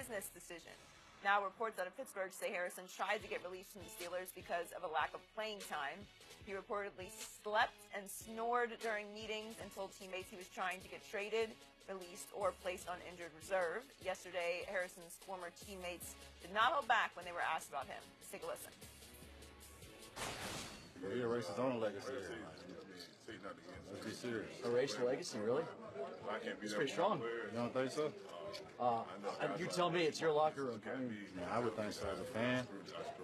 business decision. Now, reports out of Pittsburgh say Harrison tried to get released from the Steelers because of a lack of playing time. He reportedly slept and snored during meetings and told teammates he was trying to get traded, released, or placed on injured reserve. Yesterday, Harrison's former teammates did not hold back when they were asked about him. Let's take a listen. He erased his own legacy. Let's be serious. Erased legacy, really? It's pretty strong. You don't think so? You tell me, it's your locker room. I would think so as a fan.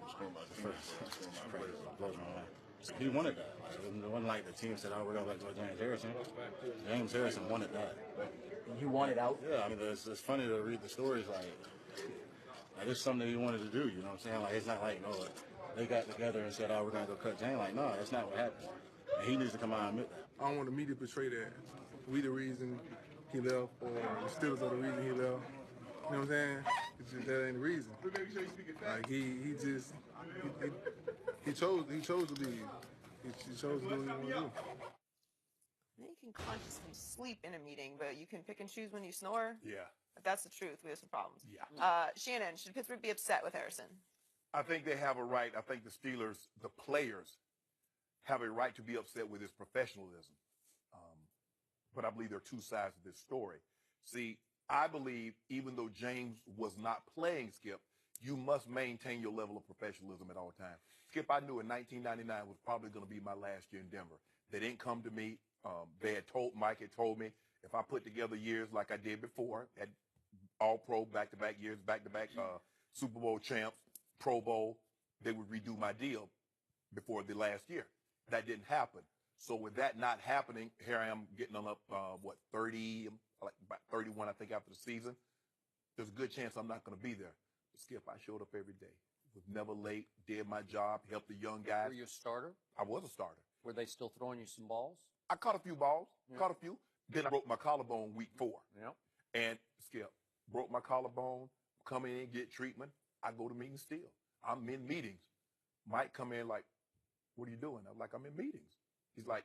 It's crazy. It blows my mind. He wanted that. It wasn't like the team said, "Oh, we're gonna let go James Harrison." James Harrison wanted that. You wanted out? Yeah, I mean, it's funny to read the stories like it's something that he wanted to do. You know what I'm saying? Like, it's not like, no, they got together and said, "Oh, we're gonna go cut James." Like, no, that's not what happened. And he needs to come out and admit that. I don't want the media to portray that we the reason he left or the Steelers are the reason he left. You know what I'm saying? It's just, that ain't the reason. Like he chose to leave. He chose to do what he wanted to do. You can consciously sleep in a meeting, but you can pick and choose when you snore. Yeah. If that's the truth, we have some problems. Yeah. Shannon, should Pittsburgh be upset with Harrison? I think they have a right. I think the Steelers, the players, have a right to be upset with his professionalism. But I believe there are two sides to this story. See, I believe even though James was not playing, Skip, you must maintain your level of professionalism at all times. Skip, I knew in 1999 was probably going to be my last year in Denver. They didn't come to me. Mike had told me if I put together years like I did before, at All-Pro, back-to-back years, back-to-back Super Bowl champs, Pro Bowl, they would redo my deal before the last year. That didn't happen. So with that not happening, here I am getting on up, 30, like about 31, I think, after the season. There's a good chance I'm not going to be there. But Skip, I showed up every day. Was never late, did my job, helped the young guys. Were you a starter? I was a starter. Were they still throwing you some balls? I caught a few balls, caught a few. Then I broke my collarbone week 4. Yeah. And Skip, broke my collarbone, come in, get treatment. I go to meetings still. I'm in meetings. Mike come in like, what are you doing? I'm like, I'm in meetings. He's like,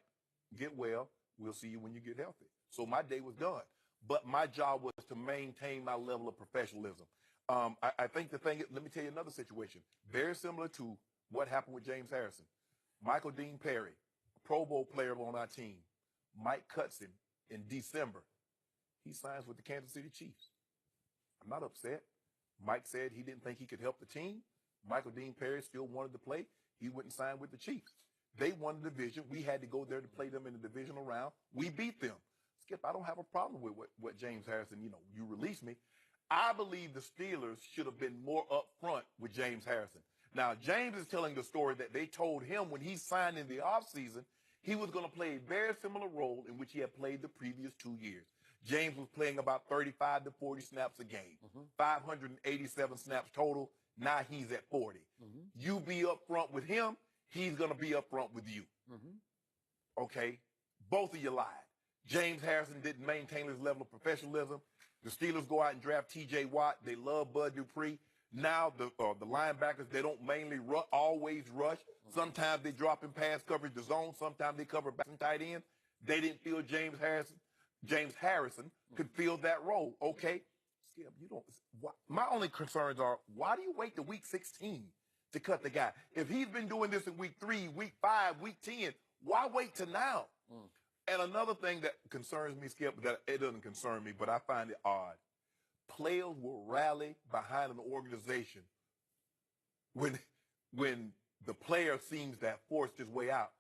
get well. We'll see you when you get healthy. So my day was done. But my job was to maintain my level of professionalism. I think the thing is, let me tell you another situation. Very similar to what happened with James Harrison. Michael Dean Perry, a Pro Bowl player on our team. Mike cuts him in December. He signs with the Kansas City Chiefs. I'm not upset. Mike said he didn't think he could help the team. Michael Dean Perry still wanted to play. He went and signed with the Chiefs. They won the division. We had to go there to play them in the divisional round. We beat them. Skip, I don't have a problem with what James Harrison, you released me. I believe the Steelers should have been more upfront with James Harrison. Now, James is telling the story that they told him when he signed in the offseason, he was going to play a very similar role in which he had played the previous 2 years. James was playing about 35 to 40 snaps a game, 587 snaps total. Now he's at 40. You be upfront with him, he's going to be upfront with you. Okay? Both of you lied. James Harrison didn't maintain his level of professionalism. The Steelers go out and draft T.J. Watt. They love Bud Dupree. Now the linebackers, they don't mainly always rush. Sometimes they drop in pass coverage the zone. Sometimes they cover back and tight end. They didn't feel James Harrison could fill that role. Okay? Skip, my only concerns are, why do you wait to week 16 to cut the guy? If he's been doing this in week 3, week 5, week 10, why wait till now? And another thing that concerns me, Skip, that it doesn't concern me, but I find it odd. Players will rally behind an organization when the player seems to have forced his way out.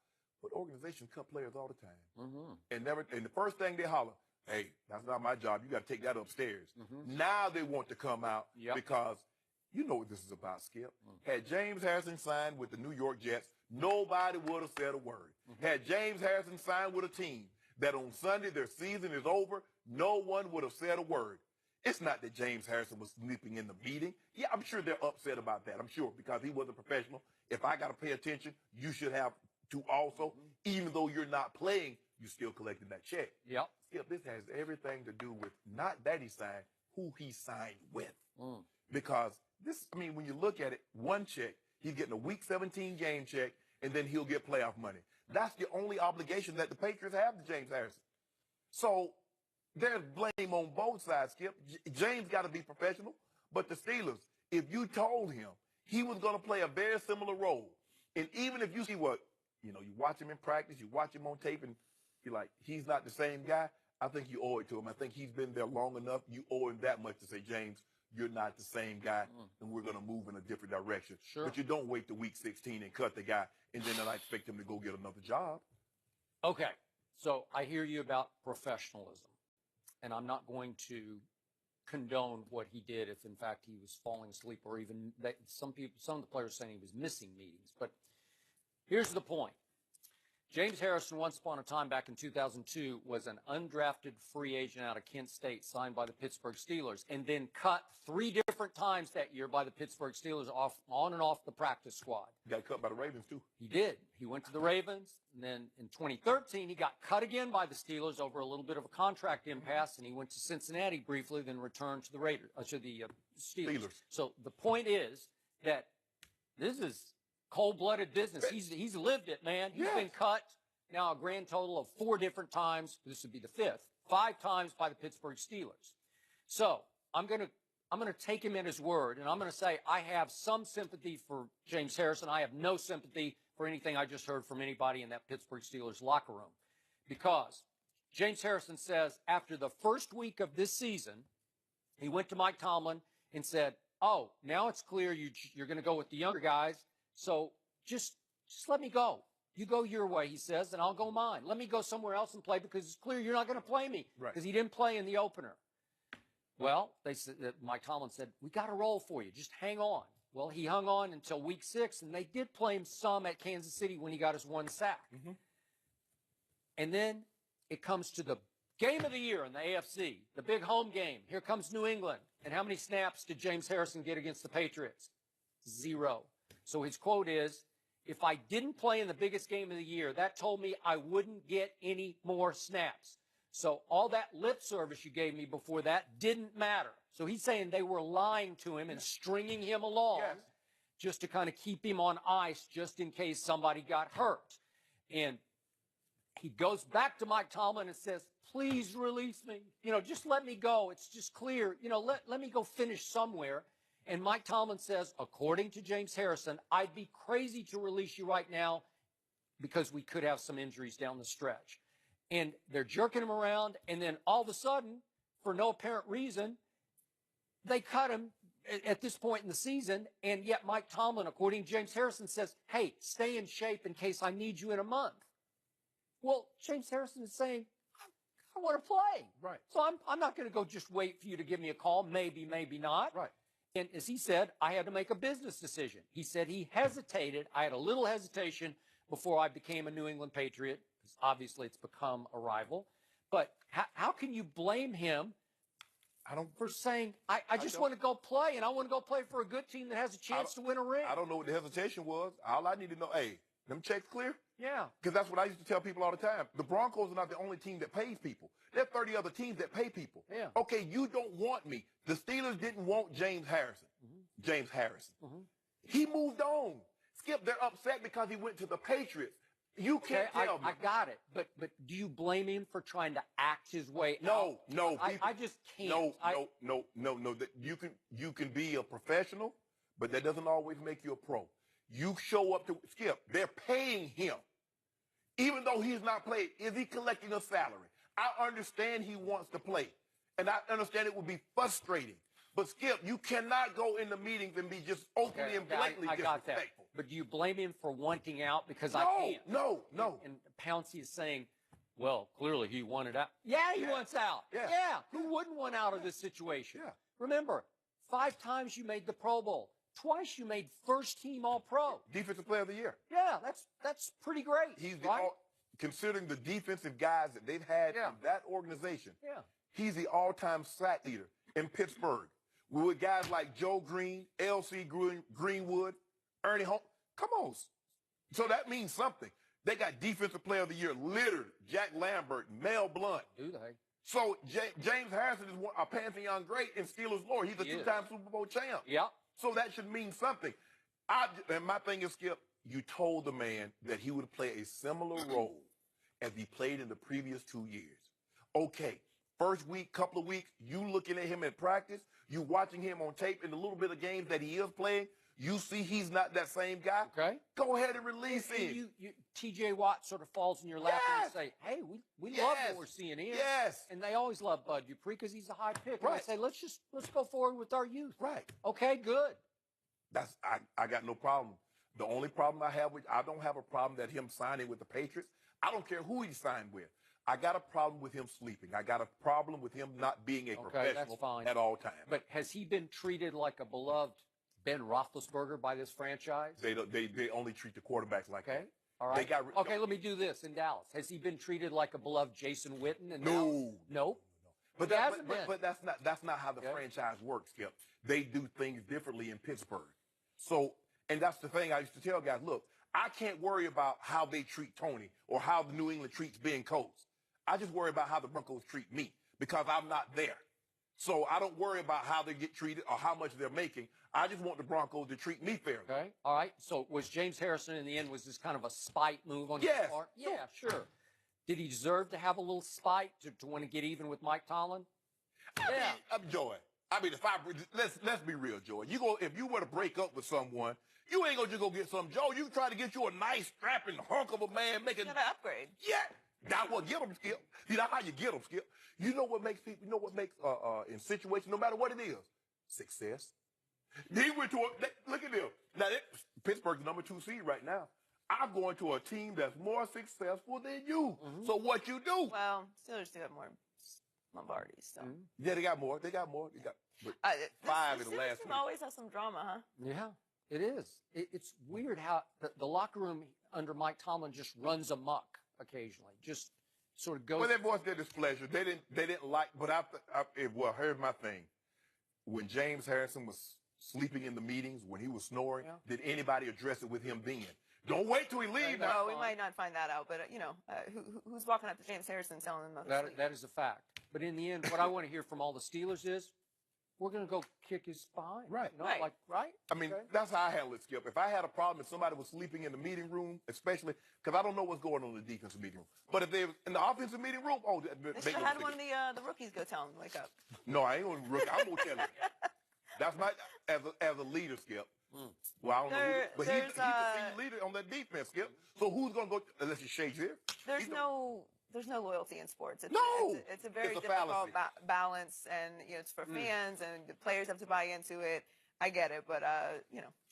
But organizations cut players all the time. And the first thing they holler, hey, that's not my job. You got to take that upstairs. Now they want to come out because you know what this is about, Skip. Had James Harrison signed with the New York Jets, nobody would have said a word. Had James Harrison signed with a team that on Sunday their season is over, no one would have said a word. It's not that James Harrison was sleeping in the meeting. Yeah, I'm sure they're upset about that. I'm sure, because he was a professional. If I got to pay attention, you should have to also. Even though you're not playing, you're still collecting that check. Skip, this has everything to do with not that he signed, who he signed with. Because this, I mean, when you look at it, one check, he's getting a week 17 game check, and then he'll get playoff money. That's the only obligation that the Patriots have to James Harrison. So there's blame on both sides, Skip. James got to be professional, But the Steelers, if you told him he was going to play a very similar role, and even if you see what, you watch him in practice, you watch him on tape, and you're like, he's not the same guy, I think you owe it to him. I think he's been there long enough. You owe him that much to say, James, you're not the same guy, and we're going to move in a different direction. Sure. But you don't wait to week 16 and cut the guy, and then I expect him to go get another job. Okay, so I hear you about professionalism, and I'm not going to condone what he did if, in fact, he was falling asleep, or even that some of the players saying he was missing meetings. But here's the point. James Harrison, once upon a time back in 2002, was an undrafted free agent out of Kent State, signed by the Pittsburgh Steelers, and then cut 3 different times that year by the Pittsburgh Steelers on and off the practice squad. He got cut by the Ravens, too. He did. He went to the Ravens, and then in 2013, he got cut again by the Steelers over a little bit of a contract impasse, and he went to Cincinnati briefly, then returned to the Steelers. So the point is that this is cold-blooded business. He's lived it, man. He's been cut now a grand total of 4 different times. This would be the 5th. 5 times by the Pittsburgh Steelers. So I'm gonna take him at his word, and I'm gonna say I have some sympathy for James Harrison. I have no sympathy for anything I just heard from anybody in that Pittsburgh Steelers locker room, because James Harrison says after the first week of this season, he went to Mike Tomlin and said, "Oh, now it's clear you're going to go with the younger guys. So just let me go. You go your way," he says, "and I'll go mine. Let me go somewhere else and play, because it's clear you're not going to play me," because he didn't play in the opener. Well, they said that Mike Tomlin said, "We got a role for you. Just hang on." Well, he hung on until week 6, and they did play him some at Kansas City when he got his 1 sack. And then it comes to the game of the year in the AFC, the big home game. Here comes New England. And how many snaps did James Harrison get against the Patriots? 0. So his quote is, "If I didn't play in the biggest game of the year, that told me I wouldn't get any more snaps. So all that lip service you gave me before that didn't matter." So he's saying they were lying to him and stringing him along just to kind of keep him on ice, just in case somebody got hurt. And he goes back to Mike Tomlin and says, "Please release me. Just let me go. It's just clear. Let me go finish somewhere." And Mike Tomlin says, according to James Harrison, "I'd be crazy to release you right now because we could have some injuries down the stretch." And they're jerking him around, and then all of a sudden, for no apparent reason, they cut him at this point in the season, and yet Mike Tomlin, according to James Harrison, says, "Hey, stay in shape in case I need you in a month." Well, James Harrison is saying, "I want to play. Right. So I'm not going to go just wait for you to give me a call. Maybe, maybe not." Right. And as he said, I had to make a business decision. He said he hesitated. I had a little hesitation before I became a New England Patriot, because obviously it's become a rival. But how can you blame him for saying, I just want to go play, and I want to go play for a good team that has a chance to win a ring? I don't know what the hesitation was. All I need to know, hey, them checks clear? Yeah. Because that's what I used to tell people all the time. The Broncos are not the only team that pays people. There are 30 other teams that pay people. Yeah. Okay, you don't want me. The Steelers didn't want James Harrison. James Harrison. He moved on. Skip, they're upset because he went to the Patriots. You can't tell me. I got it. But do you blame him for trying to act his way out? No. I just can't. No. You can be a professional, but that doesn't always make you a pro. You show up to Skip. They're paying him. Even though he's not playing, is he collecting a salary? I understand he wants to play, and I understand it would be frustrating. But Skip, you cannot go into meetings and be just openly and blatantly disrespectful. I got that. But do you blame him for wanting out? Because No, I can't. no. And Pouncey is saying, well, clearly he wanted out. Yeah, he wants out. Yeah. Who wouldn't want out of this situation? Yeah. Remember, 5 times you made the Pro Bowl. Twice you made first team All-Pro. Defensive Player of the Year. Yeah, that's pretty great. He's right? Considering the defensive guys that they've had in that organization. Yeah. He's the all-time sack leader in Pittsburgh. With guys like Joe Green, L.C. Greenwood, Ernie Holmes. Come on. So that means something. They got Defensive Player of the Year littered. Jack Lambert, Mel Blount. Do they? So James Harrison is a pantheon great in Steelers lore. He's a 2-time Super Bowl champ. Yeah. So that should mean something. And my thing is, Skip, you told the man that he would play a similar role as he played in the previous 2 years. Okay, first week, couple of weeks, you looking at him in practice, You watching him on tape in the little bit of games that he is playing, you see he's not that same guy. Okay. Go ahead and release And him. T.J. Watt sort of falls in your lap and Yes. you say, hey, we love Yes. what we're seeing here. Yes. And they always love Bud Dupree because he's a high pick. Right. And they say, let's go forward with our youth. Right. Okay, good. I got no problem. The only problem I don't have a problem that him signing with the Patriots. I don't care who he signed with. I got a problem with him sleeping. I got a problem with him not being a professional that's fine. at all times. But has he been treated like a beloved Ben Roethlisberger by this franchise? They only treat the quarterbacks like Okay. that. All right. They okay, let me do this in Dallas. Has he been treated like a beloved Jason Witten in No. Dallas? Nope. But, He hasn't been. but that's not how the Okay. franchise works, Skip. They do things differently in Pittsburgh. So, and that's the thing I used to tell guys, look, I can't worry about how they treat Tony or how the New England treats Ben Coates. I just worry about how the Broncos treat me because I'm not there. So I don't worry about how they get treated or how much they're making. I just want the Broncos to treat me fairly. Okay. All right. So was James Harrison in the end, was this kind of a spite move on Yes. his part? Yeah, sure. Did he deserve to have a little spite to want to get even with Mike Tomlin? Yeah. Joy. I mean, let's be real, Joy. If you were to break up with someone, you ain't gonna just go get some Joe. You try to get you a nice strapping hunk of a man making. You gotta upgrade. Yeah. That's what get them, Skip. See, that's how you get them, Skip. You know what makes people, in situations, no matter what it is, success. He went to look at them. Now, Pittsburgh's number 2 seed right now. I'm going to a team that's more successful than you. Mm-hmm. So what you do? Well, Steelers do have more Lombardis, so. Yeah, they got more. They got but The 5 in the Steelers last team week. always has some drama, huh? Yeah, it is. It's weird how the locker room under Mike Tomlin just runs amok occasionally. Just sort of goes. Well, they voiced their displeasure. They didn't like, but here's my thing. When James Harrison was sleeping in the meetings, when he was snoring, did anybody address it with him then? Don't wait till he leaves. Well, we might not find that out, but, who's walking up to James Harrison telling him about that is a fact. But in the end, what I want to hear from all the Steelers is, we're going to go kick his spine. Right. You know, right? I mean, Okay. that's how I handle it, Skip. If I had a problem and somebody was sleeping in the meeting room, especially because I don't know what's going on in the defensive meeting room, but if they was in the offensive meeting room, They should have had one of the rookies go tell him to wake up. No, I ain't gonna look. I'm gonna tell him. That's my as a leader, Skip. Well, I don't know, but he's the senior leader on that defense, Skip. So who's gonna go unless you shake here? There's no loyalty in sports. It's a very It's a difficult fallacy. balance, and it's for fans, and the players have to buy into it. I get it, but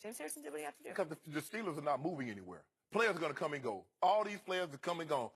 James Harrison did what he had to do. Because the Steelers are not moving anywhere. Players are going to come and go. All these players are come and go.